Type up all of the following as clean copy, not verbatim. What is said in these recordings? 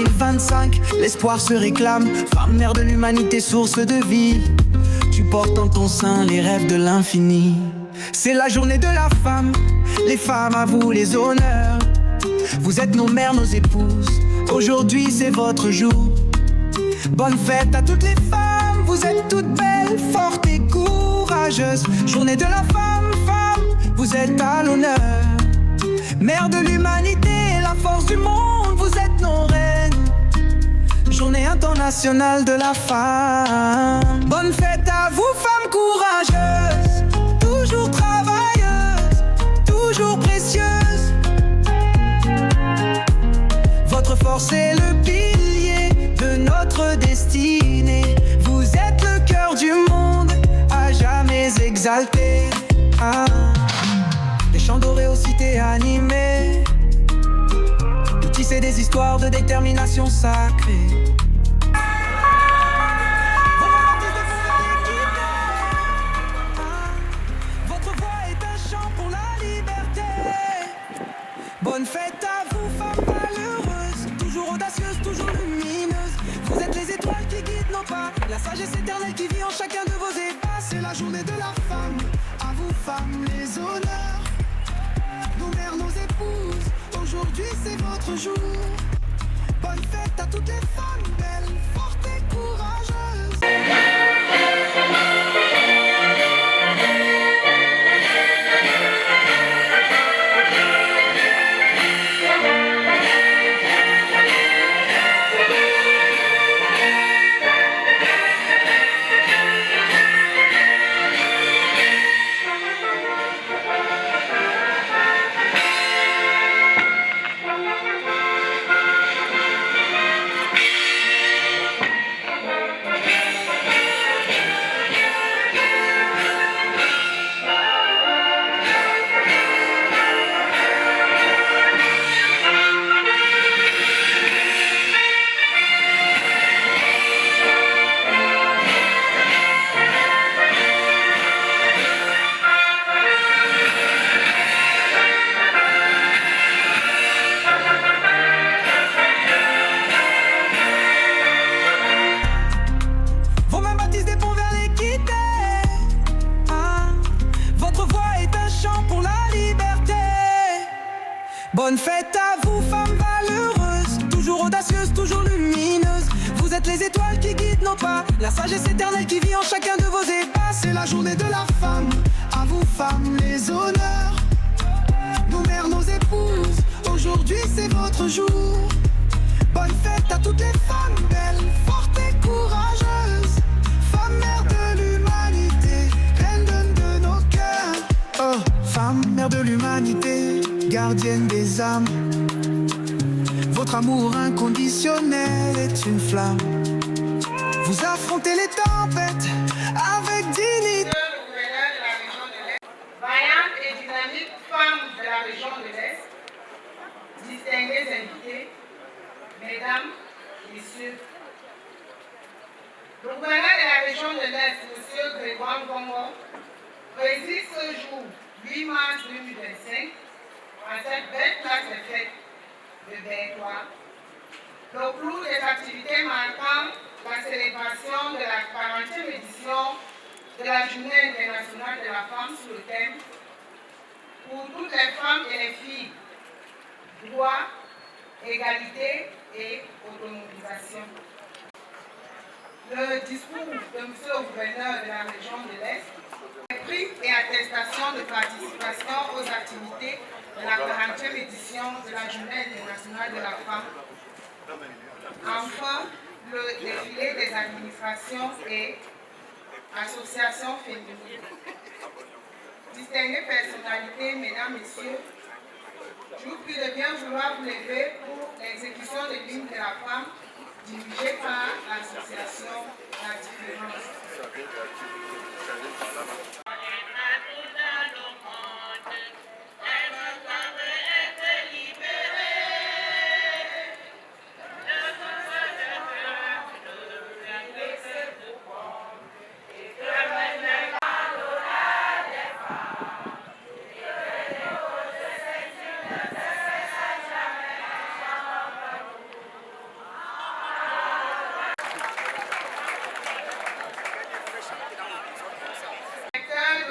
2025, l'espoir se réclame. Femme, mère de l'humanité, source de vie. Tu portes en ton sein les rêves de l'infini. C'est la journée de la femme. Les femmes, à vous les honneurs. Vous êtes nos mères, nos épouses. Aujourd'hui c'est votre jour. Bonne fête à toutes les femmes. Vous êtes toutes belles, fortes et courageuses. Journée de la femme, femme, vous êtes à l'honneur. Mère de l'humanité, la force du monde, vous êtes nos reines. Journée internationale de la femme. Bonne fête à vous, femmes courageuses, toujours travailleuses, toujours précieuses. Votre force est le pilier de notre destinée. Vous êtes le cœur du monde, à jamais exalté. Des chants dorés aux cités animées. Vous tissez des histoires de détermination sacrée. Votre voix est un chant pour la liberté. Bonne fête à vous, femmes valeureuses, toujours audacieuses, toujours lumineuses. Vous êtes les étoiles qui guident nos pas, la sagesse éternelle qui vit en chacun de vos ébats. C'est la journée de la femme, à vous femmes les honneurs. Nos mères, nos épouses, aujourd'hui c'est votre jour. Bonne fête à toutes les femmes belles, fortes et courageuses. Bonne fête à vous, femmes valeureuses, toujours audacieuses, toujours lumineuses. Vous êtes les étoiles qui guident nos pas, la sagesse éternelle qui vit en chacun de vos ébats. C'est la journée de la femme, à vous femmes les honneurs. Nos mères, nos épouses, aujourd'hui c'est votre jour. Bonne fête à toutes les femmes belles, fortes et courageuses. Femmes, mères de l'humanité, reines de nos cœurs. Oh, femme, mère de l'humanité, gardienne des âmes. Votre amour inconditionnel est une flamme. Vous affrontez les tempêtes avec dignité. Le gouverneur de la région de l'Est, vaillante et dynamique femme de la région de l'Est, distingués invités, mesdames, messieurs. Le gouverneur de la région de l'Est, M. Grégoire Bongo, préside ce jour, 8 mars 2025, à cette belle place de fête de Bertois, le clou des activités marquant la célébration de la 40e édition de la Journée internationale de la femme sous le thème « Pour toutes les femmes et les filles, droit, égalité et autonomisation ». Le discours de M. le gouverneur de la région de l'Est, les prix et attestations de participation aux activités de la 40e édition de la Journée internationale de la femme. Enfin, le défilé des administrations et associations féminines. Distinguées personnalités, mesdames, messieurs, je vous prie de bien vouloir vous lever pour l'exécution de l'hymne de la femme dirigée par l'association La Différence.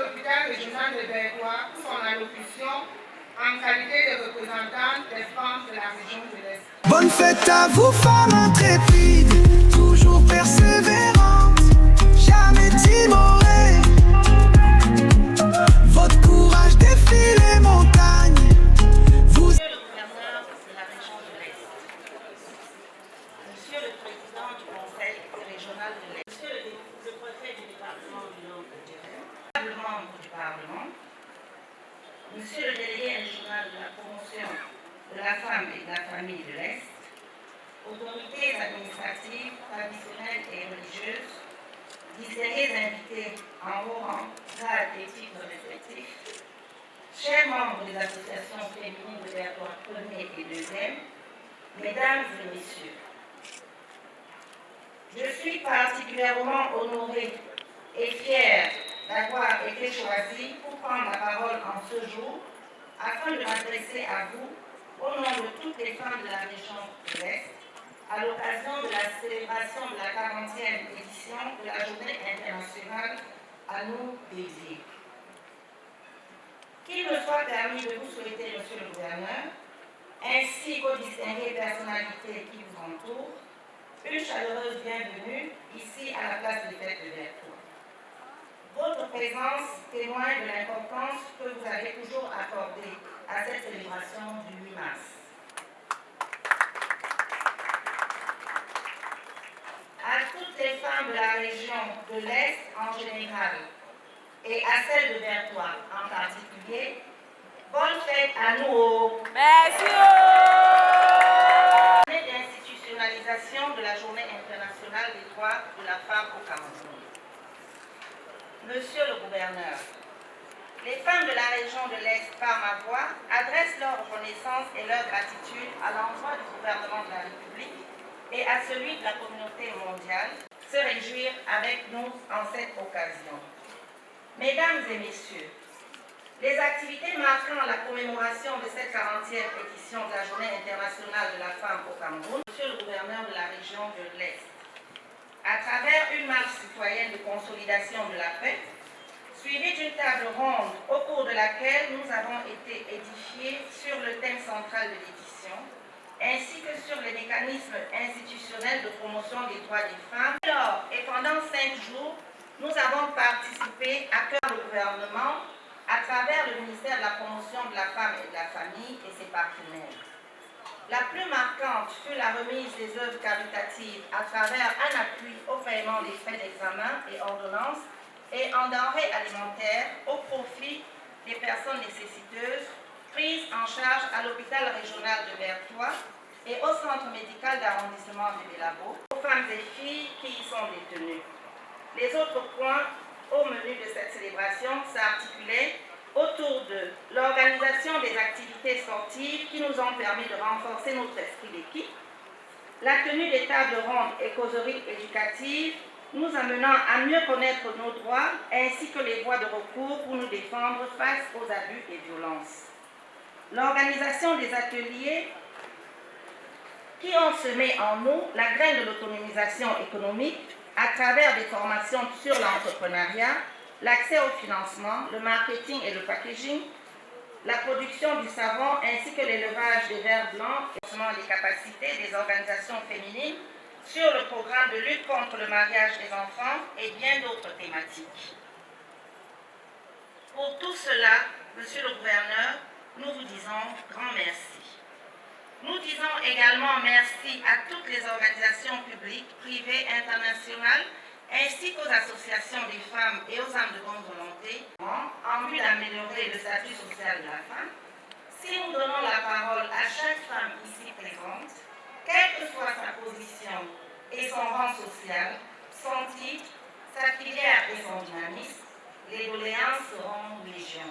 l'hôpital régional de Bertois pour son allocution en qualité de représentante des femmes de la région de l'Est. Bonne fête à vous, femmes intrépides, toujours persévérantes, jamais timorées. Votre courage défie les montagnes. Monsieur le gouverneur de la région de l'Est, Monsieur le président du conseil régional de l'Est, Monsieur le préfet du département du Nord-Pas-de-Calais, le membre du Parlement, Monsieur le délégué régional de la promotion de la femme et de la famille de l'Est, autorités administratives, traditionnelles et religieuses, distingués invités en haut rang, grade et titres respectifs, chers membres des associations féminines de Bertois 1er et 2e, Mesdames et Messieurs, je suis particulièrement honorée et fière d'avoir été choisie pour prendre la parole en ce jour afin de m'adresser à vous au nom de toutes les femmes de la région de l'Est à l'occasion de la célébration de la 40e édition de la Journée internationale à nous dédiée. Qu'il me soit permis de vous souhaiter, Monsieur le gouverneur, ainsi qu'aux distinguées personnalités qui vous entourent, une chaleureuse bienvenue ici à la place des fêtes de Bertois. Votre présence témoigne de l'importance que vous avez toujours accordée à cette célébration du 8 mars. À toutes les femmes de la région de l'Est en général et à celles de Bertois en particulier, bonne fête à nous. Merci. D'institutionnalisation de la Journée internationale des droits de la femme au Cameroun. Monsieur le gouverneur, les femmes de la région de l'Est, par ma voix, adressent leur reconnaissance et leur gratitude à l'endroit du gouvernement de la République et à celui de la communauté mondiale, se réjouir avec nous en cette occasion. Mesdames et messieurs, les activités marquant la commémoration de cette 40e édition de la Journée internationale de la femme au Cameroun, Monsieur le gouverneur de la région de l'Est, à travers une marche citoyenne de consolidation de la paix, suivie d'une table ronde au cours de laquelle nous avons été édifiés sur le thème central de l'édition, ainsi que sur les mécanismes institutionnels de promotion des droits des femmes. Alors, et pendant 5 jours, nous avons participé à cœur du gouvernement à travers le ministère de la Promotion de la Femme et de la Famille et ses partenaires. La plus marquante fut la remise des œuvres caritatives à travers un appui au paiement des frais d'examen et ordonnances et en denrées alimentaires au profit des personnes nécessiteuses prises en charge à l'hôpital régional de Bertois et au centre médical d'arrondissement de Bélabo, aux femmes et filles qui y sont détenues. Les autres points au menu de cette célébration s'articulaient autour de l'organisation des activités sportives qui nous ont permis de renforcer notre esprit d'équipe, la tenue des tables rondes et causeries éducatives nous amenant à mieux connaître nos droits ainsi que les voies de recours pour nous défendre face aux abus et violences, l'organisation des ateliers qui ont semé en nous la graine de l'autonomisation économique à travers des formations sur l'entrepreneuriat, l'accès au financement, le marketing et le packaging, la production du savon ainsi que l'élevage des vers blancs et les capacités des organisations féminines sur le programme de lutte contre le mariage des enfants et bien d'autres thématiques. Pour tout cela, Monsieur le gouverneur, nous vous disons grand merci. Nous disons également merci à toutes les organisations publiques, privées, internationales, ainsi qu'aux associations des femmes et aux âmes de bonne volonté, en vue d'améliorer le statut social de la femme. Si nous donnons la parole à chaque femme ici présente, quelle que soit sa position et son rang social, son titre, sa filière et son dynamisme, les doléances seront légion.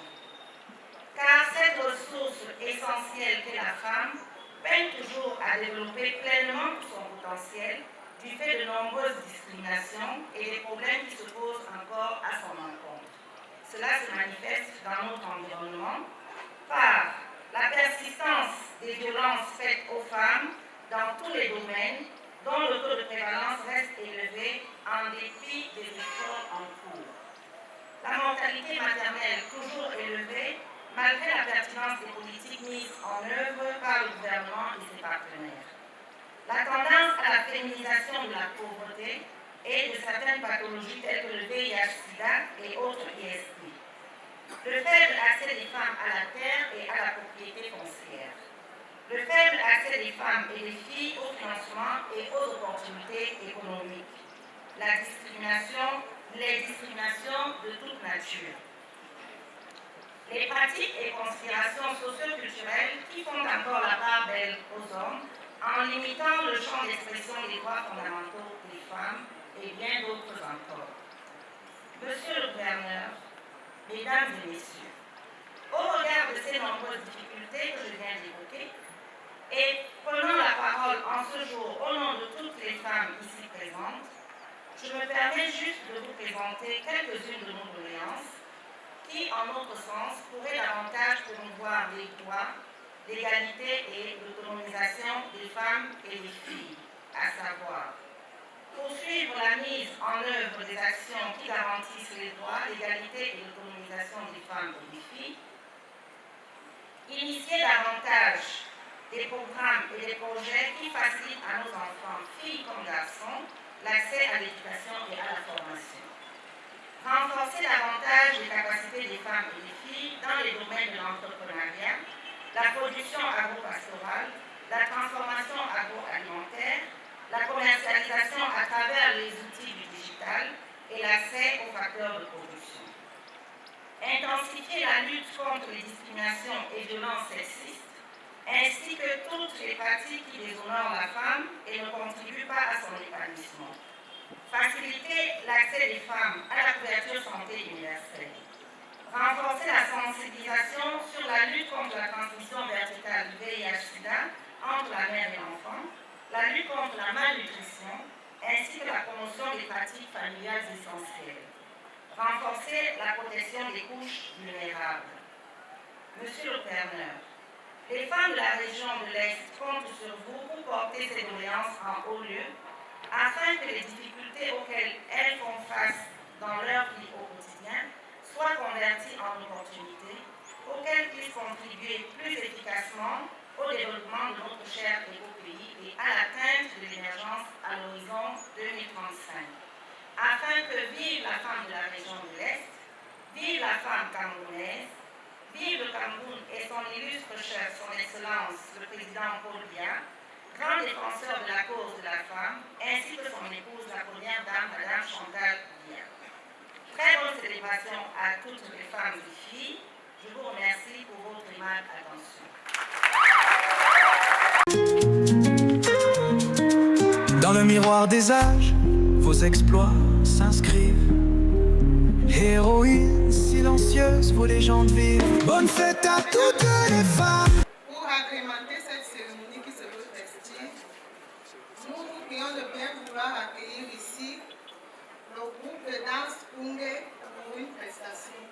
Car cette ressource essentielle qu'est la femme peine toujours à développer pleinement son potentiel du fait de nombreuses discriminations et des problèmes qui se posent encore à son encontre. Cela se manifeste dans notre environnement par la persistance des violences faites aux femmes dans tous les domaines dont le taux de prévalence reste élevé en dépit des efforts en cours. La mortalité natalité maternelle toujours élevée, malgré la pertinence des politiques mises en œuvre par le gouvernement et ses partenaires. La tendance à la féminisation de la pauvreté et de certaines pathologies telles que le VIH-Sida et autres IST. Le faible accès des femmes à la terre et à la propriété foncière. Le faible accès des femmes et des filles au financement et aux opportunités économiques. La discrimination, les discriminations de toute nature. Les pratiques et considérations socio-culturelles qui font encore la part belle aux hommes en limitant le champ d'expression des droits fondamentaux des femmes et bien d'autres encore. Monsieur le gouverneur, mesdames et messieurs, au regard de ces nombreuses difficultés que je viens d'évoquer, et prenant la parole en ce jour au nom de toutes les femmes ici présentes, je me permets juste de vous présenter quelques-unes de nos doléances qui, en notre sens, pourraient davantage promouvoir les droits, l'égalité et l'autonomisation des femmes et des filles, à savoir poursuivre la mise en œuvre des actions qui garantissent les droits, l'égalité et l'autonomisation des femmes et des filles, initier davantage des programmes et des projets qui facilitent à nos enfants, filles comme garçons, l'accès à l'éducation et à la formation. Renforcer davantage les capacités des femmes et des filles dans les domaines de l'entrepreneuriat, la production agro-pastorale, la transformation agroalimentaire, la commercialisation à travers les outils du digital et l'accès aux facteurs de production. Intensifier la lutte contre les discriminations et violences sexistes, ainsi que toutes les pratiques qui déshonorent la femme et ne contribuent pas à son épanouissement. Faciliter l'accès des femmes à la couverture santé universelle. Renforcer la sensibilisation sur la lutte contre la transmission verticale du VIH-Sida entre la mère et l'enfant, la lutte contre la malnutrition, ainsi que la promotion des pratiques familiales essentielles. Renforcer la protection des couches vulnérables. Monsieur le gouverneur, les femmes de la région de l'Est comptent sur vous pour porter ces doléances en haut lieu, afin que les difficultés auxquelles elles font face dans leur vie au quotidien soient converties en opportunités, auxquelles puissent contribuer plus efficacement au développement de notre cher et beau pays et à l'atteinte de l'émergence à l'horizon 2035. Afin que vive la femme de la région de l'Est, vive la femme camerounaise, vive le Cameroun et son illustre chef, son Excellence, le président Paul Biya, grand défenseur de la cause de la femme, ainsi que son épouse, la première dame, Madame Chantal Biya. Très bonne célébration à toutes les femmes et filles. Je vous remercie pour votre aimable attention. Dans le miroir des âges, vos exploits s'inscrivent. Héroïne silencieuse, vos légendes vivent. Bonne fête à toutes les femmes. Pour agrémenter cette cérémonie qui se veut festive, nous vous prions de bien vouloir accueillir ici le groupe de danse Kungé pour une prestation.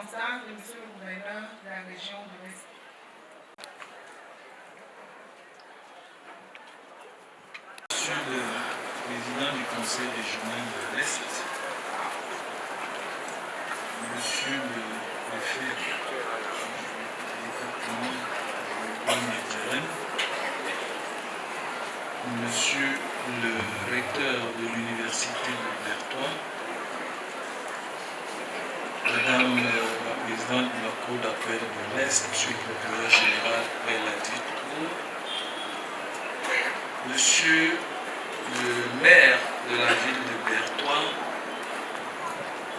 circonstances de M. le gouverneur de la région de l'Est. Monsieur le président du conseil régional de l'Est, monsieur le préfet du département de monsieur le recteur de l'université de Bertois, madame la présidente de la cour d'appel de l'Est, monsieur le procureur général Belladit Tour, monsieur le maire de la ville de Bertois,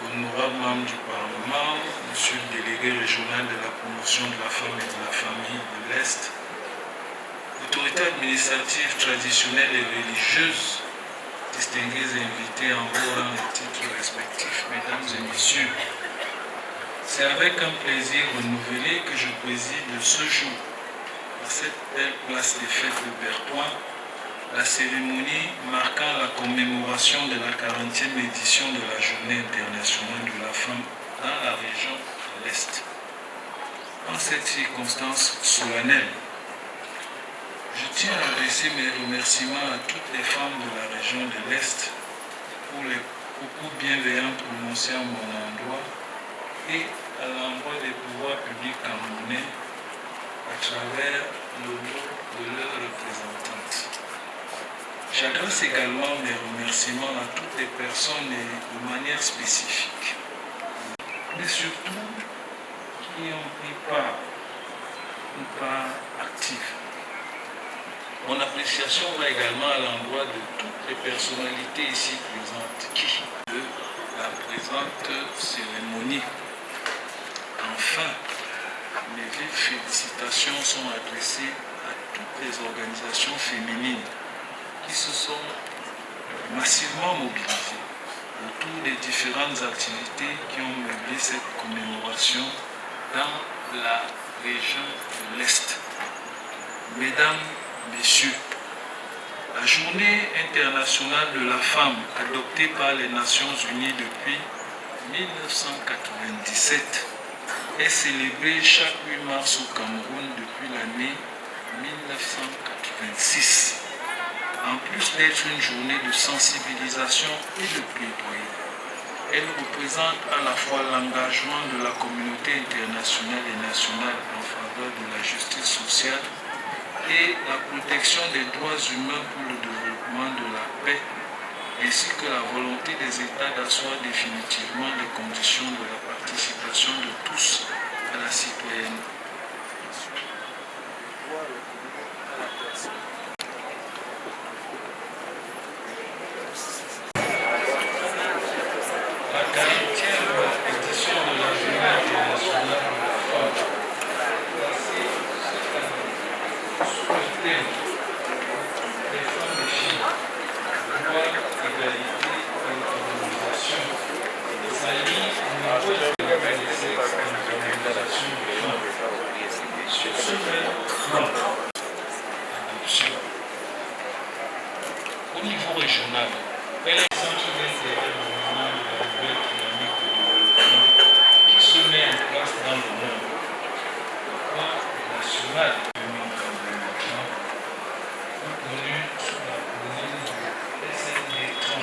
honorable membre du Parlement, monsieur le délégué régional de la promotion de la femme et de la famille de l'Est, autorités administratives, traditionnelles et religieuses, distingués invités en vos rangs et titres respectifs, mesdames et messieurs, c'est avec un plaisir renouvelé que je préside ce jour, à cette belle place des fêtes de Bertois, la cérémonie marquant la commémoration de la 40e édition de la Journée internationale de la femme dans la région de l'Est. En cette circonstance solennelle, je tiens à adresser mes remerciements à toutes les femmes de la région de l'Est pour les propos bienveillants prononcés à mon endroit et à l'endroit des pouvoirs publics camerounais à travers le mot de leurs représentantes. J'adresse également mes remerciements à toutes les personnes et de manière spécifique, mais surtout qui ont pris une part active. Mon appréciation va également à l'endroit de toutes les personnalités ici présentes qui, de la présente cérémonie. Enfin, mes vives félicitations sont adressées à toutes les organisations féminines qui se sont massivement mobilisées autour des différentes activités qui ont meublé cette commémoration dans la région de l'Est. Mesdames, Messieurs, la Journée internationale de la femme, adoptée par les Nations Unies depuis 1997, est célébrée chaque 8 mars au Cameroun depuis l'année 1986. En plus d'être une journée de sensibilisation et de plaidoyer, elle représente à la fois l'engagement de la communauté internationale et nationale en faveur de la justice sociale et la protection des droits humains pour le développement de la paix, ainsi que la volonté des États d'asseoir définitivement les conditions de la participation de tous à la citoyenneté. La 40e édition de la Journée internationale de la femme, placée cette année sous le thème des femmes et filles, droit, égalité et autonomisation, s'allie au niveau de des sexes et l'organisation des femmes. Sur ce même plan, adoption. Au niveau régional, elle est centre d'intérêt du mouvement de la nouvelle dynamique de développement qui se met en place dans le monde. Le plan national 2021, reconnu sous la commune du SND 30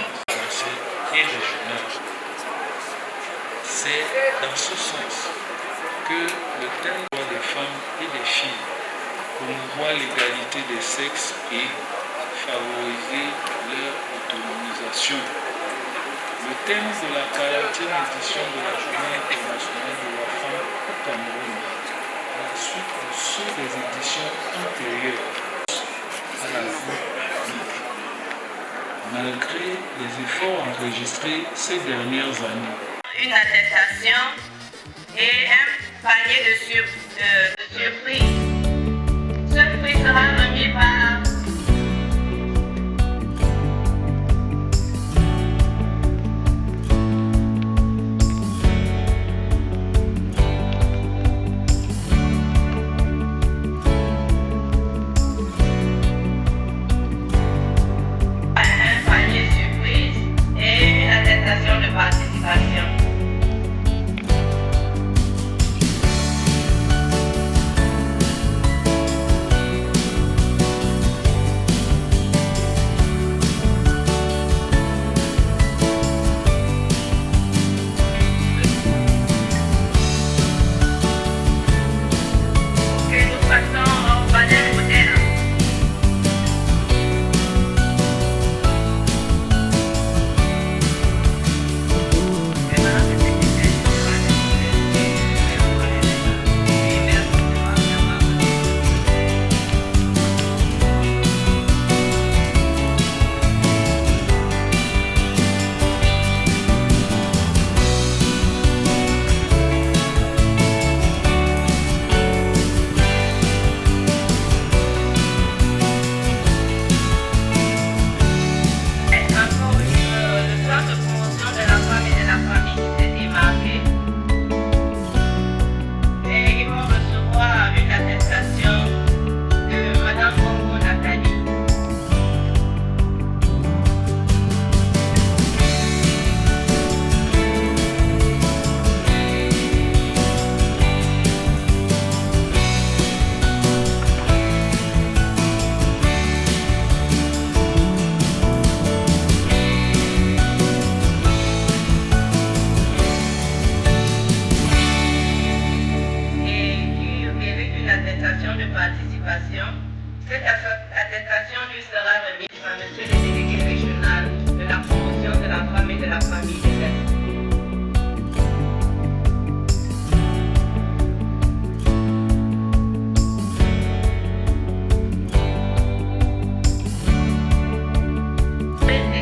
et régional. C'est dans ce sens que le thème des femmes et des filles promouvoit l'égalité des sexes et favoriser leur autonomisation. Le thème de la 40e édition de la Journée internationale de la femme au Cameroun, à la suite de ceux des éditions antérieures à la vie publique, malgré les efforts enregistrés ces dernières années. Une attestation et un panier de surprises. Ce prix sera remis par un panier surprise et une attestation de participation. participation. Cette attestation lui sera remise par M. le délégué régional de la promotion de la femme et de la famille de l'Est.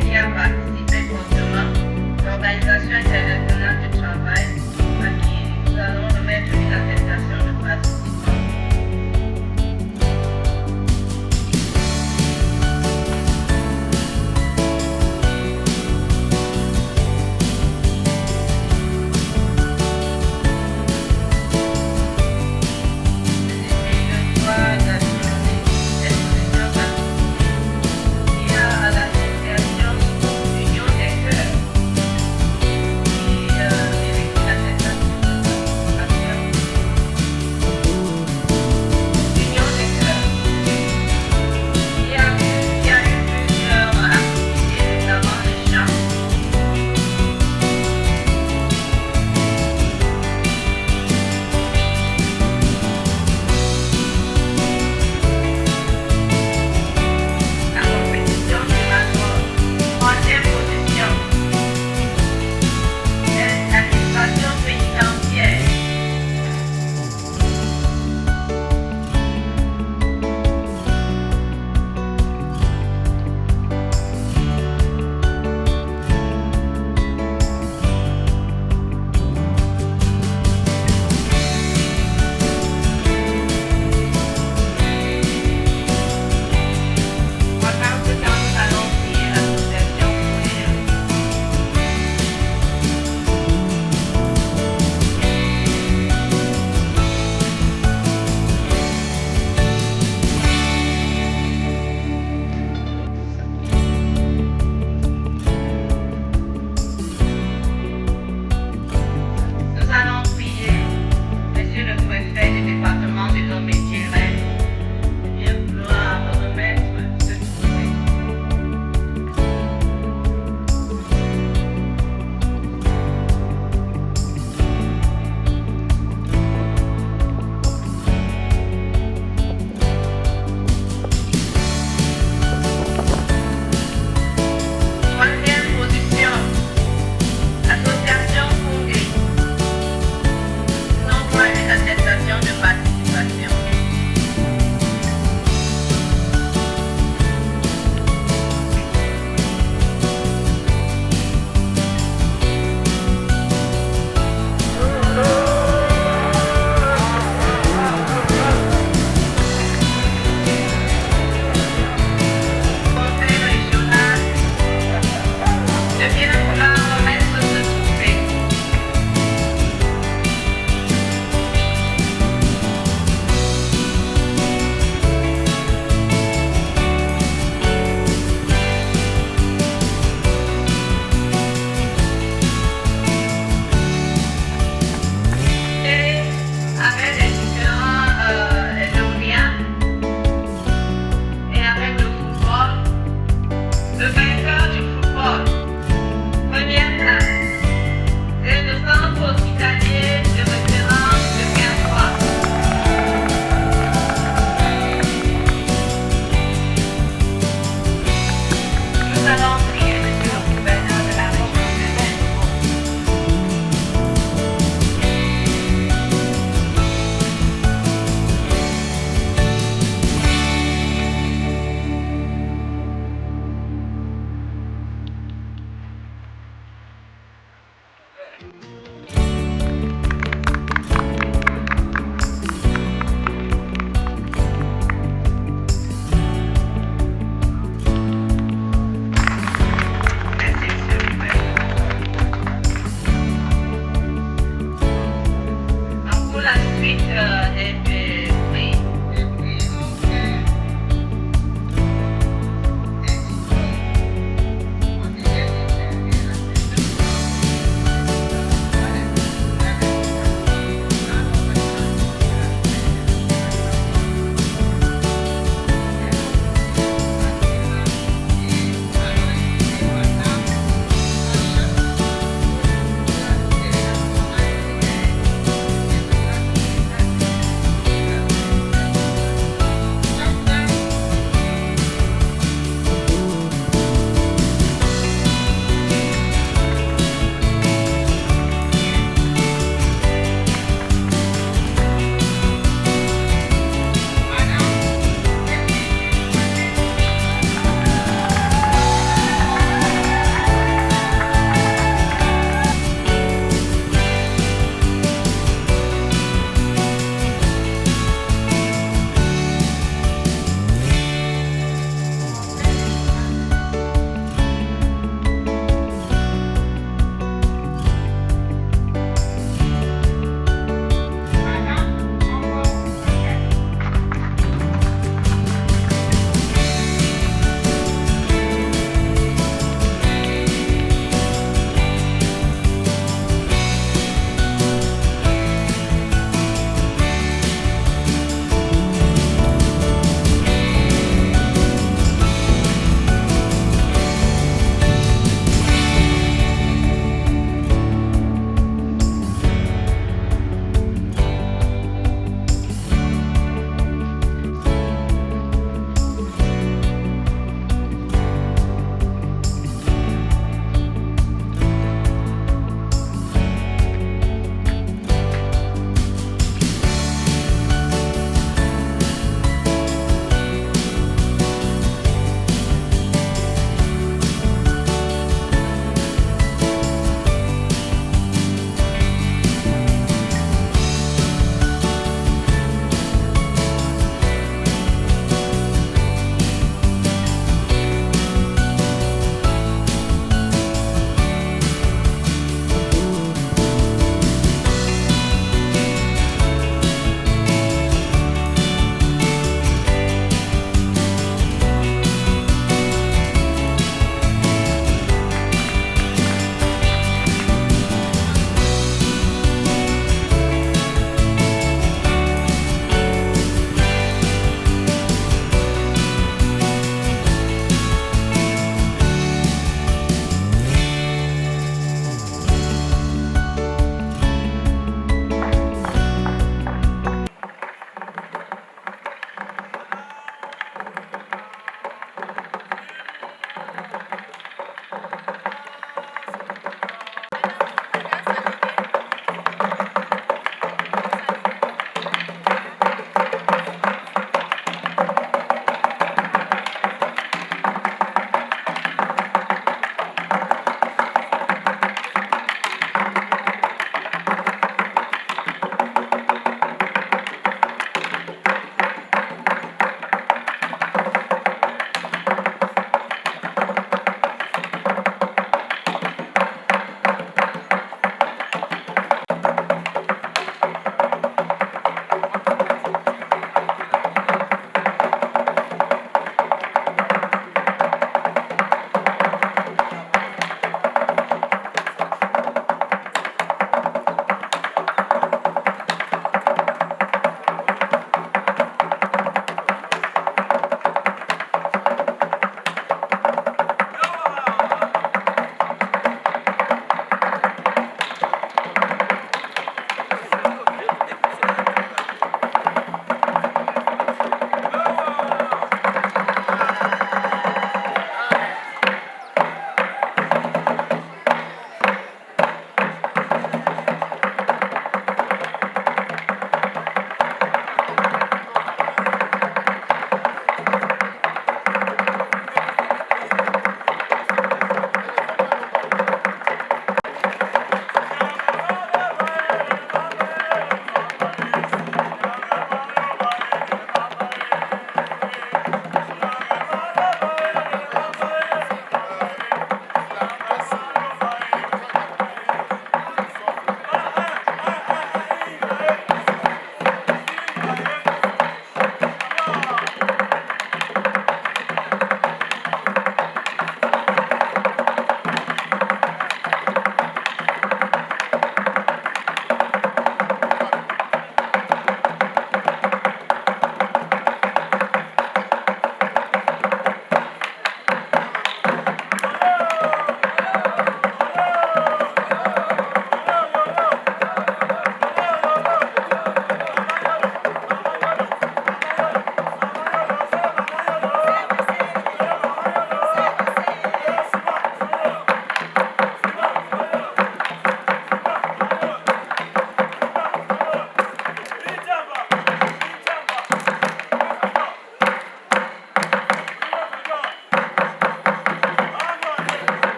Qui a participé fortement l'Organisation internationale du travail, à qui nous allons remettre une attestation de participation.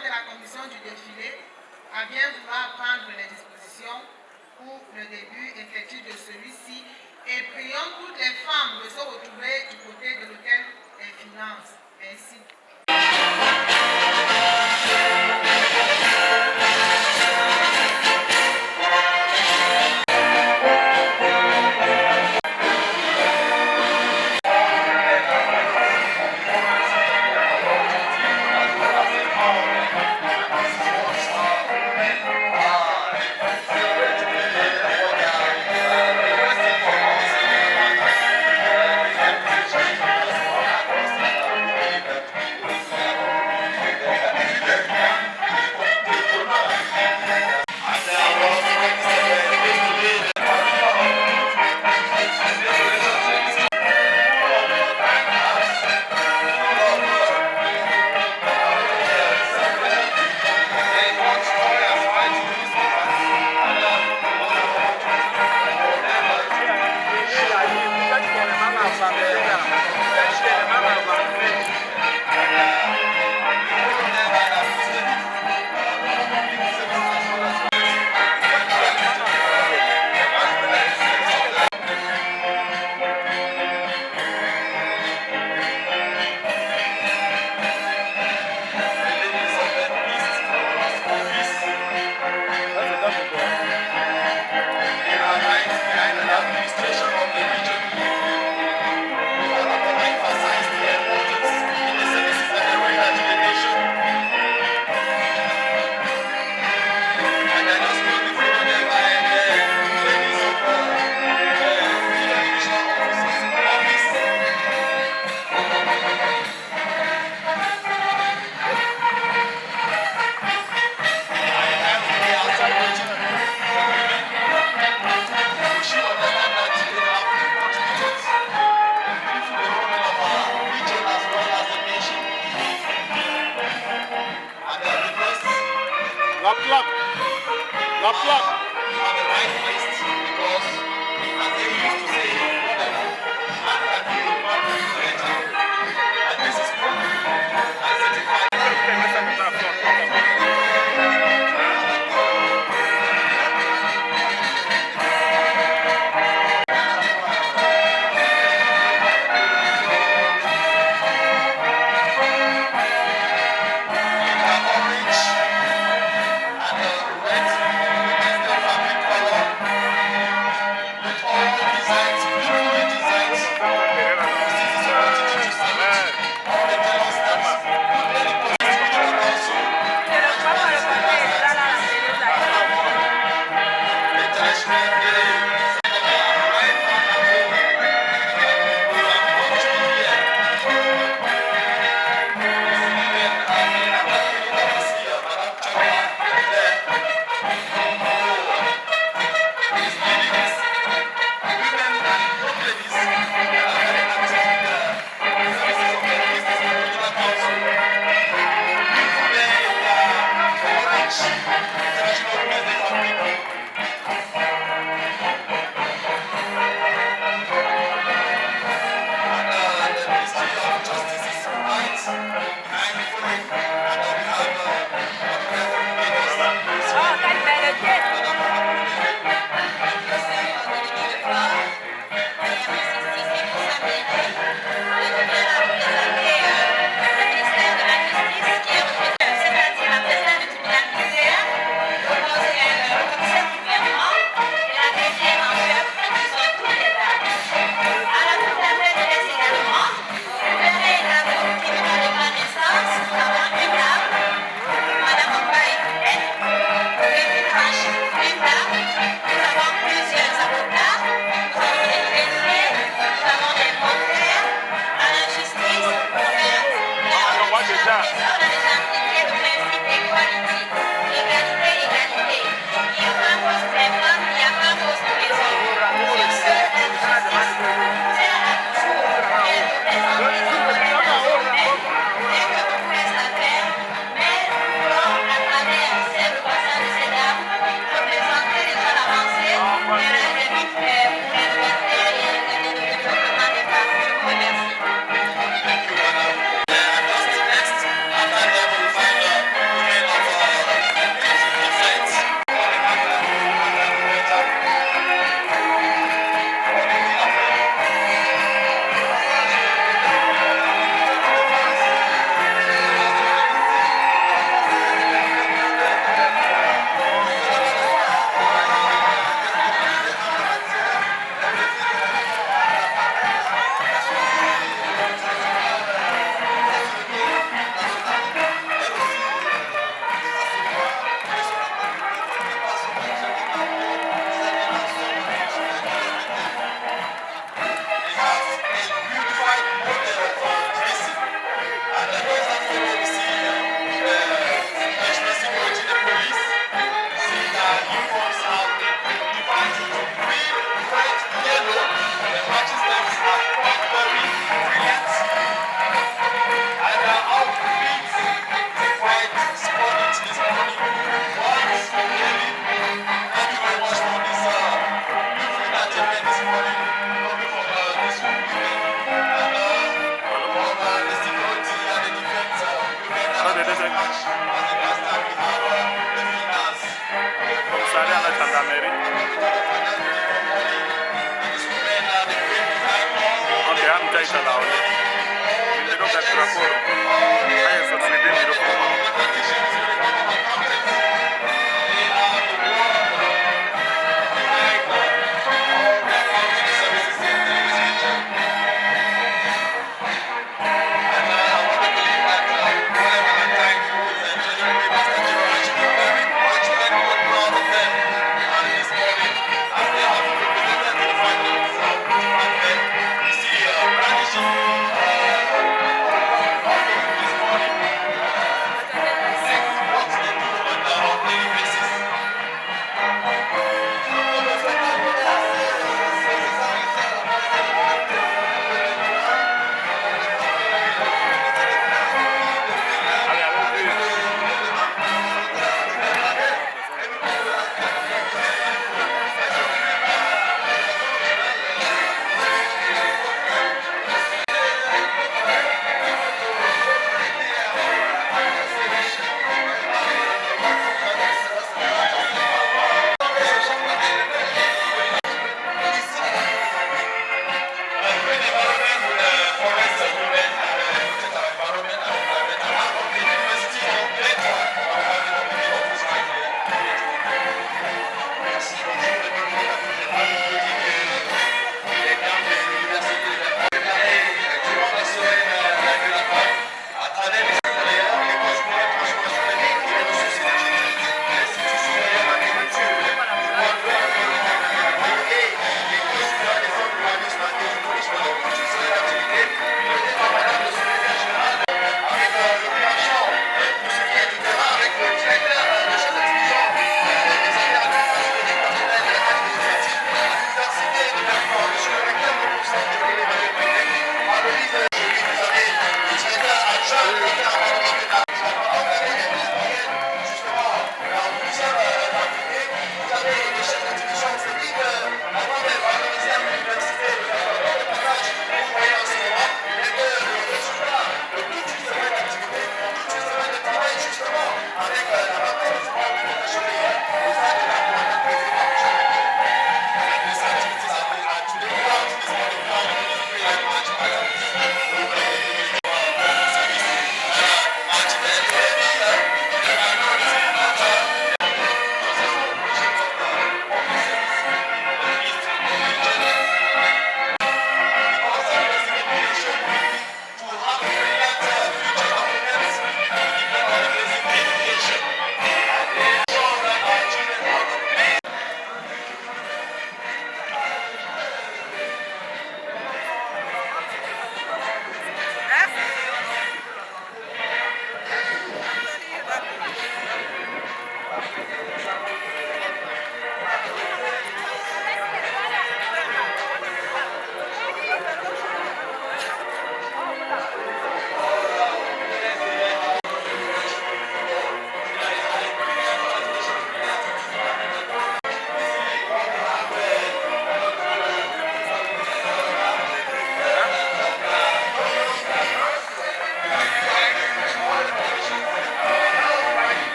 que la commission du défilé a bien vouloir prendre les dispositions pour le début effectif de celui-ci et prions toutes les femmes de se retrouver du côté de l'hôtel des finances. Merci. La plaque. La plaque. On the right list because, as they used to say, and this is proof and certified. Designs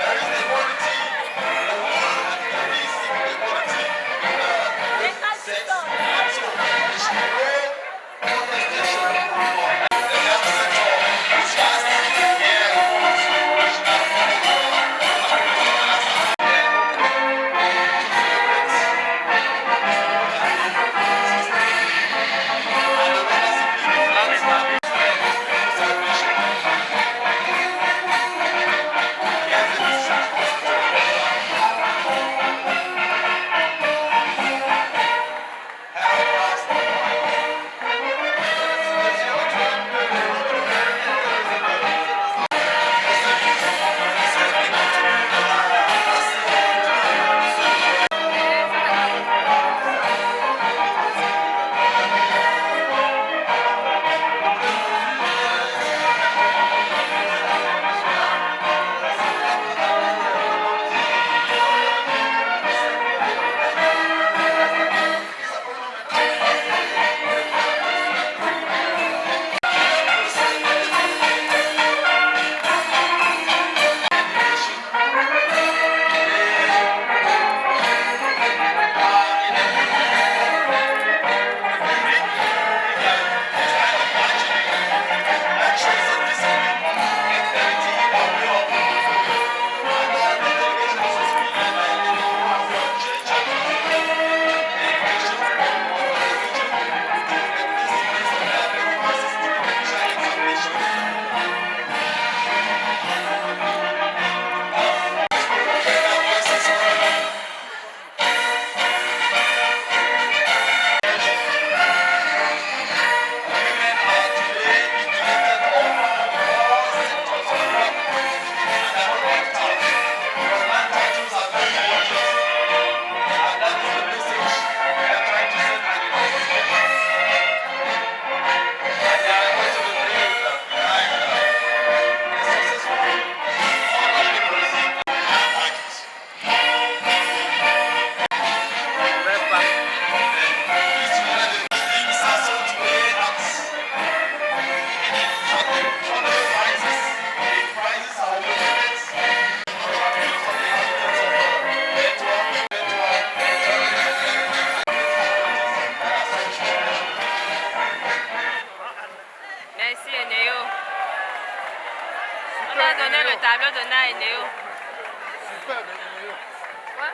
There is equality in the world, and there is equality a donné le tableau de Na et Néo. Super, Néo. Quoi?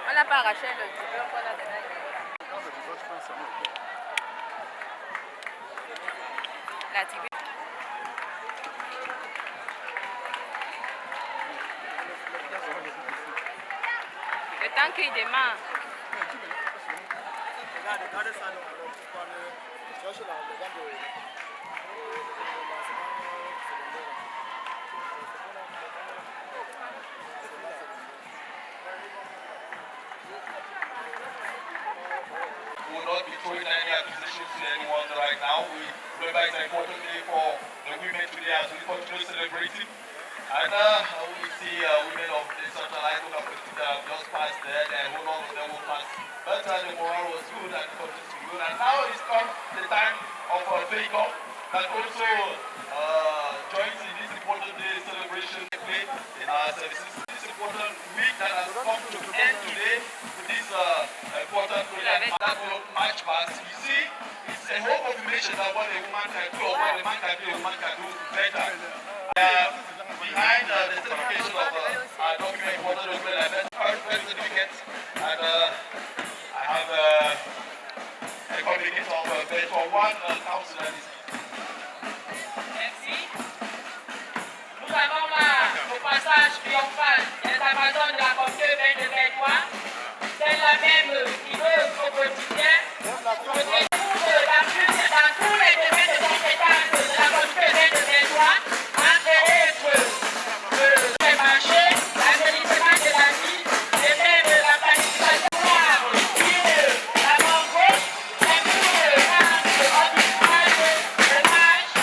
On n'a pas arraché le tableau qu'on a donné à Néo. Non, mais je pense que La tigre. Le temps qu'il démarre. Regardez ça, pour chercher la légende de We will not be throwing any accusations to anyone right now. Remember, it's an important day for the women today as we continue celebrating. And we see women of the Central Africa just passed there, and hold on, they will pass. But the morale was good and continues to be good. And now it's come the time of Faker that also joins in this important day celebration play in our services. This important week that has come to end today with this important program. That will match pass. You see, it's a whole population that what a woman can do or what a man can do, a woman can do better. Behind the certification of document, important document like that, birth certificates, and I have a communication of birth for one councillor. Merci. Nous avons là au passage triomphal des Amazones de la Comté 22-23. C'est la même qui veut au quotidien. On retrouve dans tous les domaines de compétences de la Comté 22-23, entre autres le marché, l'assainissement de la ville, et même la planification la banque, les cours de marche, le marche,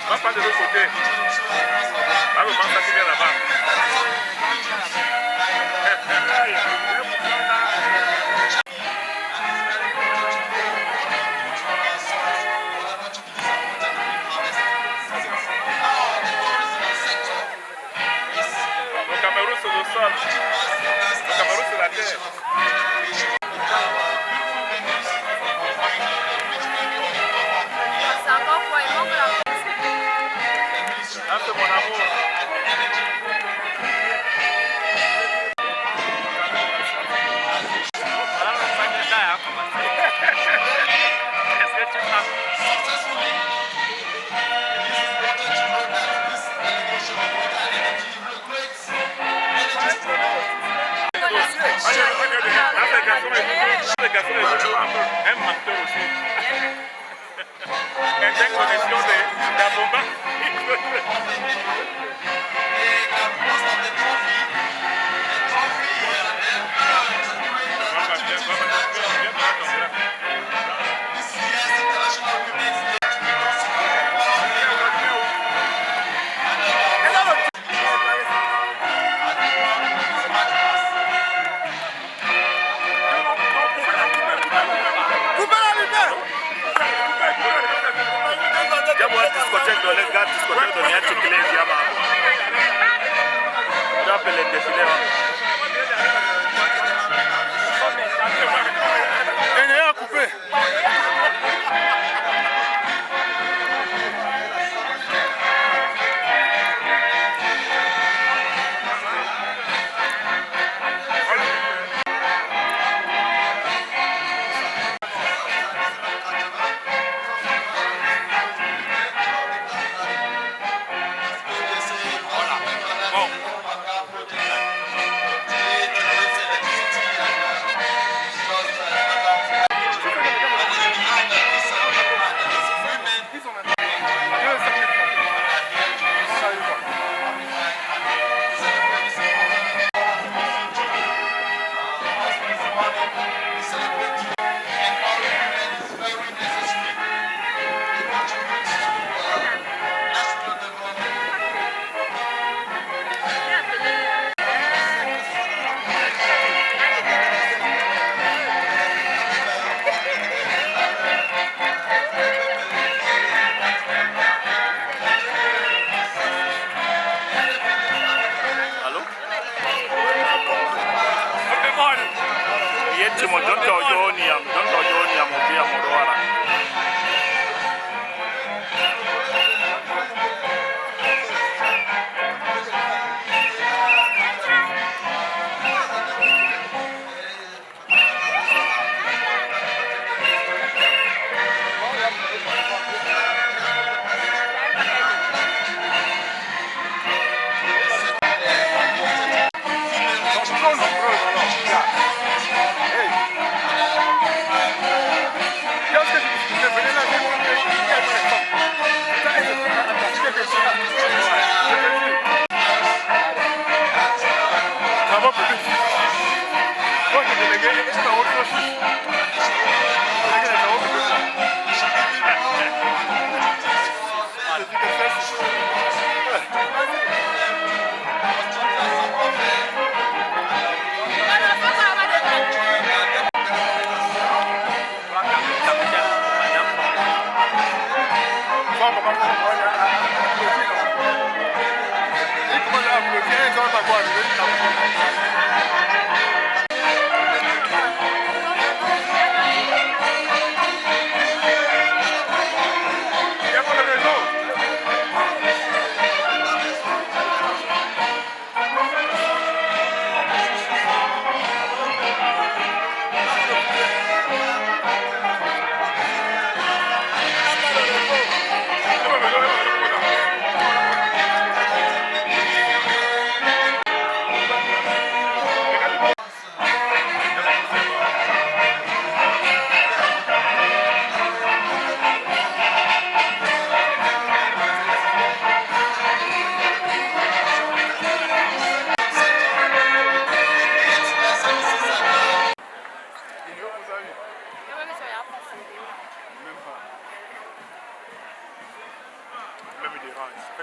Va pas de l'autre côté. Va le manque qui vient là-bas. Le Cameroun c'est le sol. Le Cameroun c'est la terre. C'est encore quoi? Il manque la Ah, c'est mon amour. Est-ce que tu un menteur aussi. Une connexion de la bombe. Discothèque dans les gars, discothèque de Niache Clé, Yama. Je appelle les défilés. Il y a un coupé.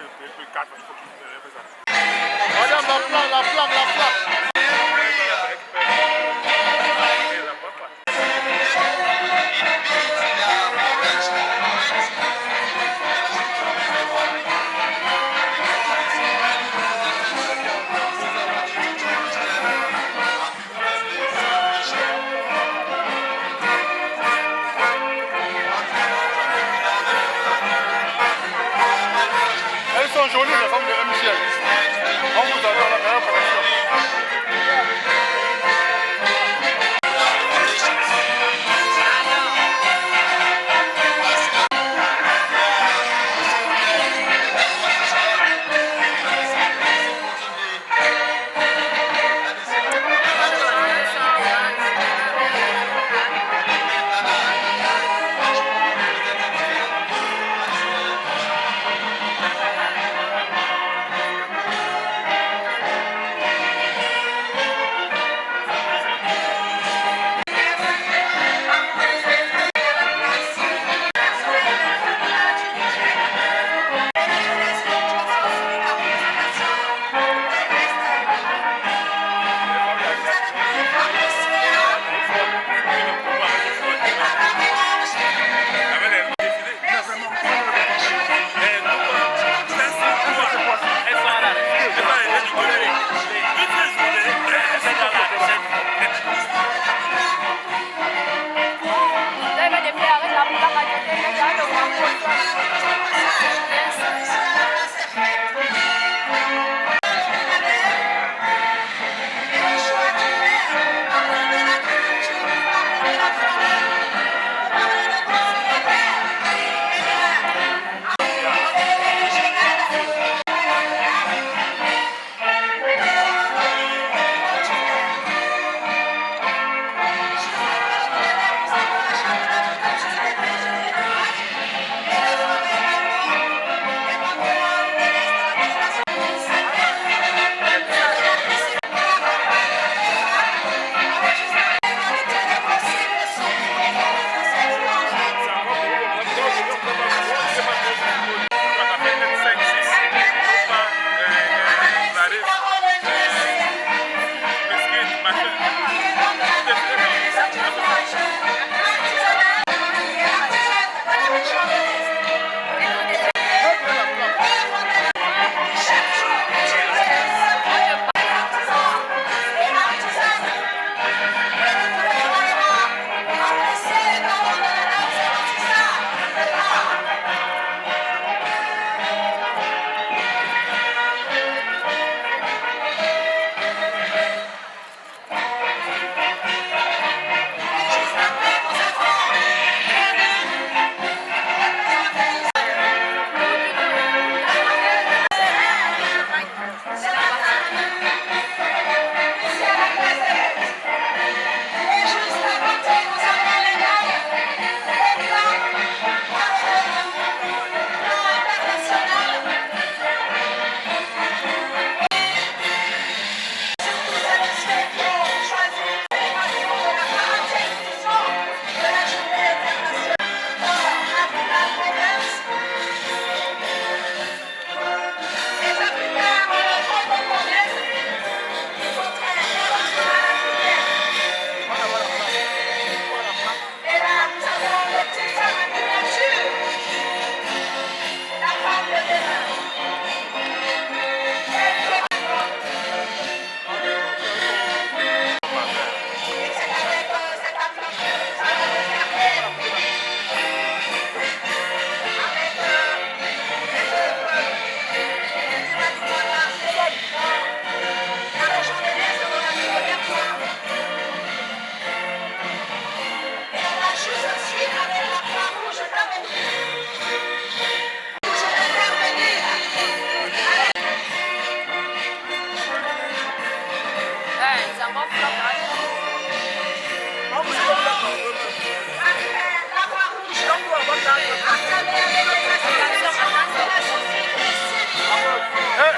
et puis 4, il faut qu'il fasse ça. Madame, la flamme. Elles sont jolies, les femmes de Michel. On vous attend la meilleure connexion.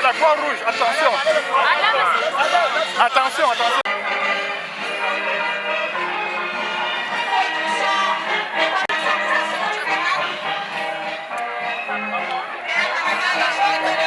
La Croix-Rouge, attention. Attention, attention. Thank you.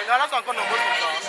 Les gars là sont encore nombreux comme ça.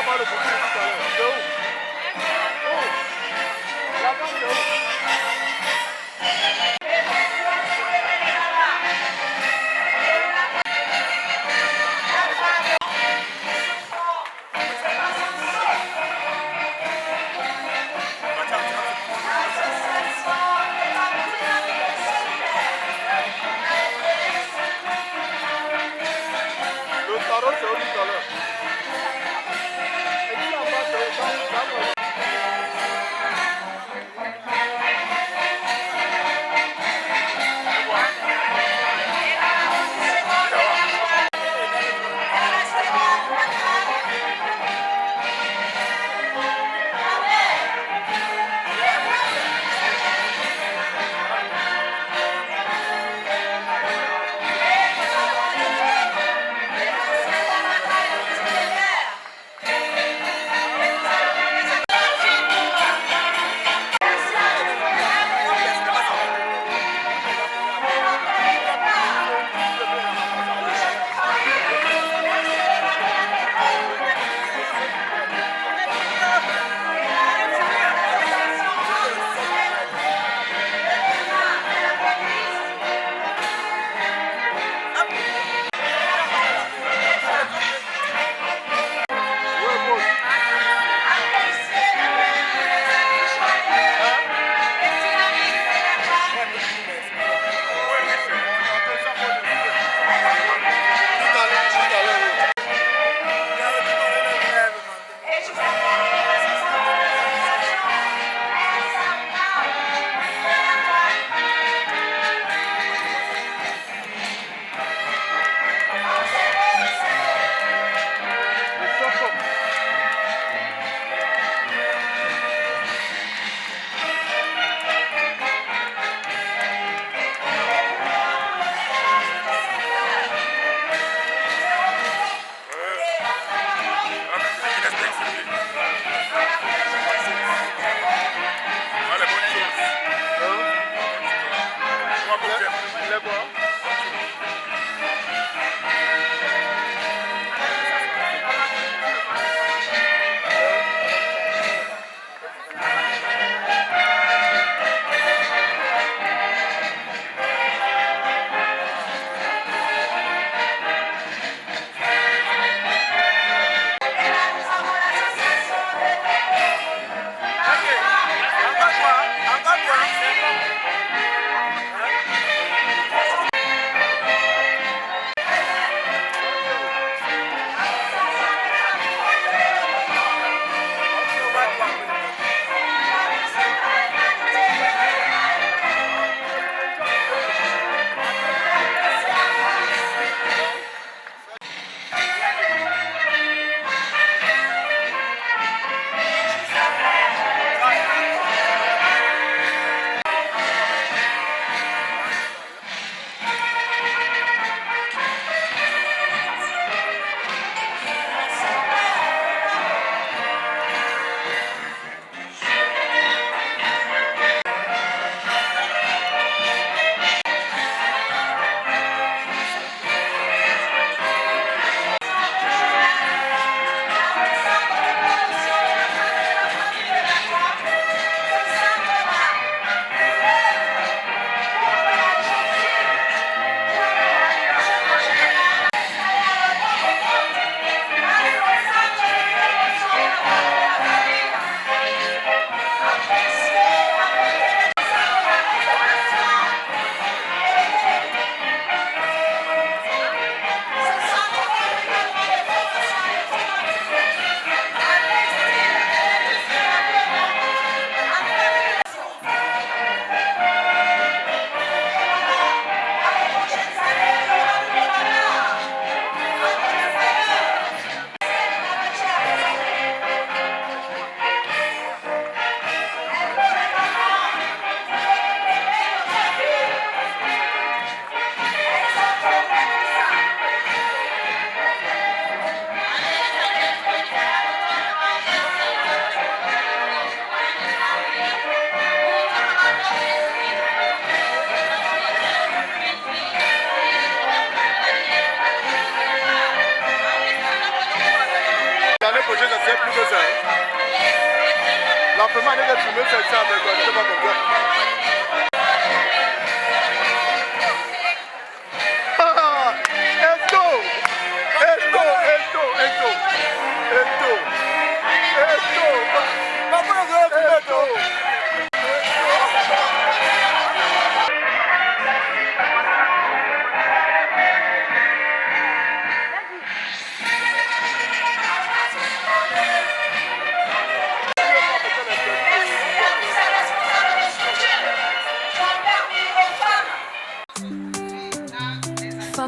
parle beaucoup tout à l'heure. C'est où? Oh, la femme, c'est où? Le tarot, c'est où tout à l'heure? Et puis là-bas, c'est où?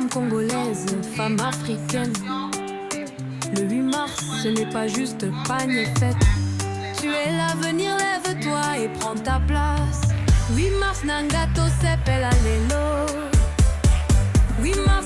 Femme congolaise, femme africaine. Le 8 mars, ce n'est pas juste pagne et fête. Tu es l'avenir, lève-toi et prends ta place. 8 mars, Nangato, Sepel, Allélo. 8 mars,